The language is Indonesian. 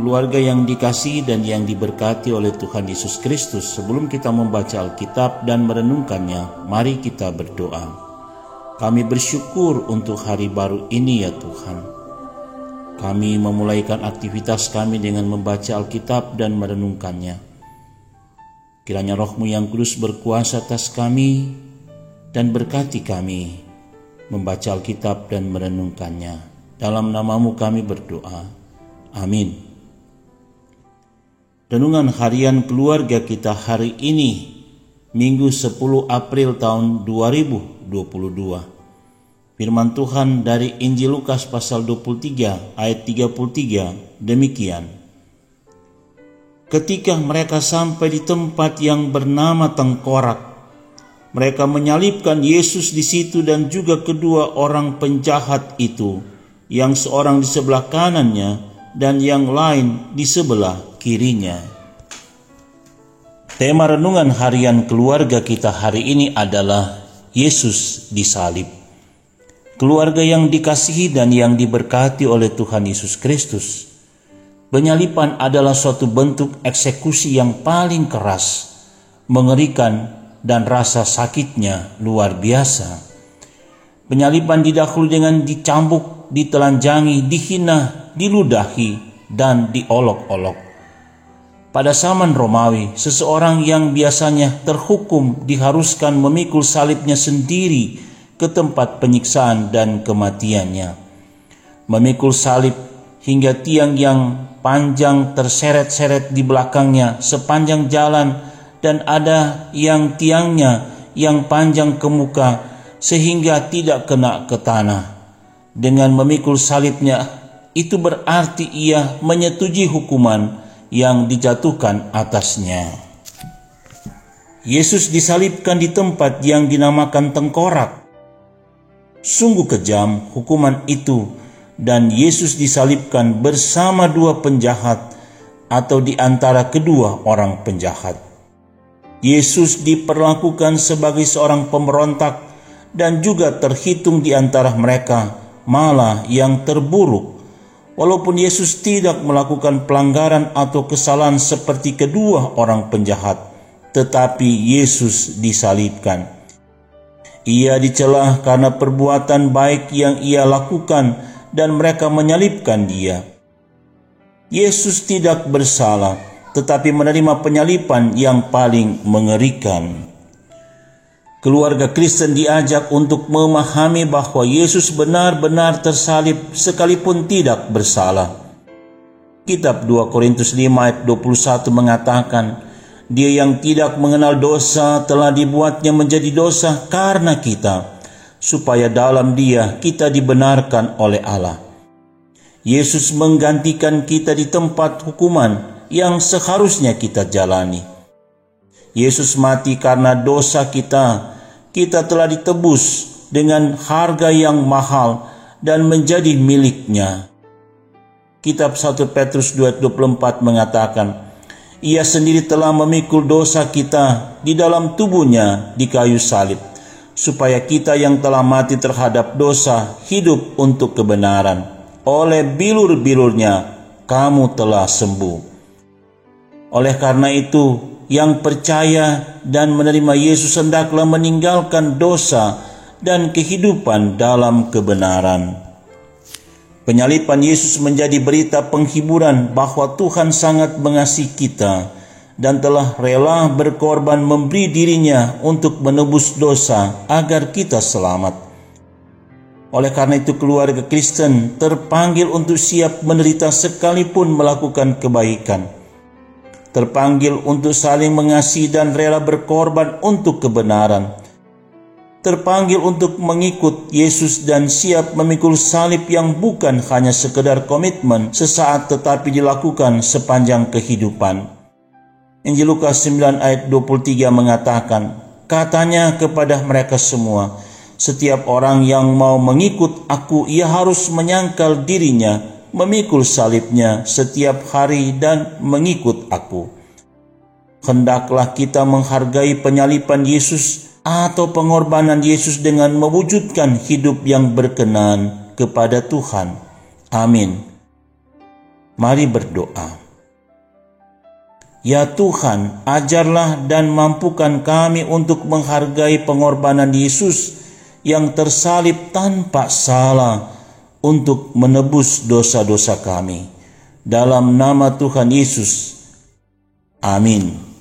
Keluarga yang dikasihi dan yang diberkati oleh Tuhan Yesus Kristus, sebelum kita membaca Alkitab dan merenungkannya, mari kita berdoa. Kami bersyukur untuk hari baru ini ya Tuhan. Kami memulaikan aktivitas kami dengan membaca Alkitab dan merenungkannya. Kiranya Roh-Mu yang kudus berkuasa atas kami dan berkati kami membaca Alkitab dan merenungkannya. Dalam nama-Mu kami berdoa. Amin. Renungan harian keluarga kita hari ini, Minggu 10 April tahun 2022. Firman Tuhan dari Injil Lukas pasal 23 ayat 33 demikian. Ketika mereka sampai di tempat yang bernama Tengkorak, mereka menyalibkan Yesus di situ dan juga kedua orang penjahat itu, yang seorang di sebelah kanannya dan yang lain di sebelah kirinya. Tema renungan harian keluarga kita hari ini adalah Yesus disalib. Keluarga yang dikasihi dan yang diberkati oleh Tuhan Yesus Kristus, penyaliban adalah suatu bentuk eksekusi yang paling keras, mengerikan, dan rasa sakitnya luar biasa. Penyaliban didahului dengan dicambuk, ditelanjangi, dihina, diludahi, dan diolok-olok. Pada zaman Romawi, seseorang yang biasanya terhukum diharuskan memikul salibnya sendiri ke tempat penyiksaan dan kematiannya. Memikul salib hingga tiang yang panjang terseret-seret di belakangnya sepanjang jalan, dan ada yang tiangnya yang panjang ke muka sehingga tidak kena ke tanah. Dengan memikul salibnya, itu berarti ia menyetujui hukuman yang dijatuhkan atasnya. Yesus disalibkan di tempat yang dinamakan Tengkorak. Sungguh kejam hukuman itu, dan Yesus disalibkan bersama dua penjahat atau di antara kedua orang penjahat. Yesus diperlakukan sebagai seorang pemberontak dan juga terhitung di antara mereka, malah yang terburuk. Walaupun Yesus tidak melakukan pelanggaran atau kesalahan seperti kedua orang penjahat, tetapi Yesus disalibkan. Ia dicela karena perbuatan baik yang ia lakukan dan mereka menyalibkan dia. Yesus tidak bersalah, tetapi menerima penyaliban yang paling mengerikan. Keluarga Kristen diajak untuk memahami bahwa Yesus benar-benar tersalib sekalipun tidak bersalah. Kitab 2 Korintus 5 ayat 21 mengatakan, Dia yang tidak mengenal dosa telah dibuatnya menjadi dosa karena kita, supaya dalam Dia kita dibenarkan oleh Allah. Yesus menggantikan kita di tempat hukuman yang seharusnya kita jalani. Yesus mati karena dosa kita. Kita telah ditebus dengan harga yang mahal dan menjadi miliknya. Kitab 1 Petrus 2:24 mengatakan, Ia sendiri telah memikul dosa kita di dalam tubuhnya di kayu salib, supaya kita yang telah mati terhadap dosa hidup untuk kebenaran. Oleh bilur-bilurnya kamu telah sembuh. Oleh karena itu, yang percaya dan menerima Yesus hendaklah meninggalkan dosa dan kehidupan dalam kebenaran. Penyaliban Yesus menjadi berita penghiburan bahwa Tuhan sangat mengasihi kita dan telah rela berkorban memberi dirinya untuk menebus dosa agar kita selamat. Oleh karena itu, keluarga Kristen terpanggil untuk siap menderita sekalipun melakukan kebaikan. Terpanggil untuk saling mengasihi dan rela berkorban untuk kebenaran. Terpanggil untuk mengikut Yesus dan siap memikul salib yang bukan hanya sekedar komitmen sesaat tetapi dilakukan sepanjang kehidupan. Injil Lukas 9 ayat 23 mengatakan, Katanya kepada mereka semua, Setiap orang yang mau mengikut aku, ia harus menyangkal dirinya, memikul salibnya setiap hari dan mengikut aku. Hendaklah kita menghargai penyaliban Yesus atau pengorbanan Yesus dengan mewujudkan hidup yang berkenan kepada Tuhan. Amin. Mari berdoa. Ya Tuhan, ajarlah dan mampukan kami untuk menghargai pengorbanan Yesus yang tersalib tanpa salah untuk menebus dosa-dosa kami. Dalam nama Tuhan Yesus. Amin.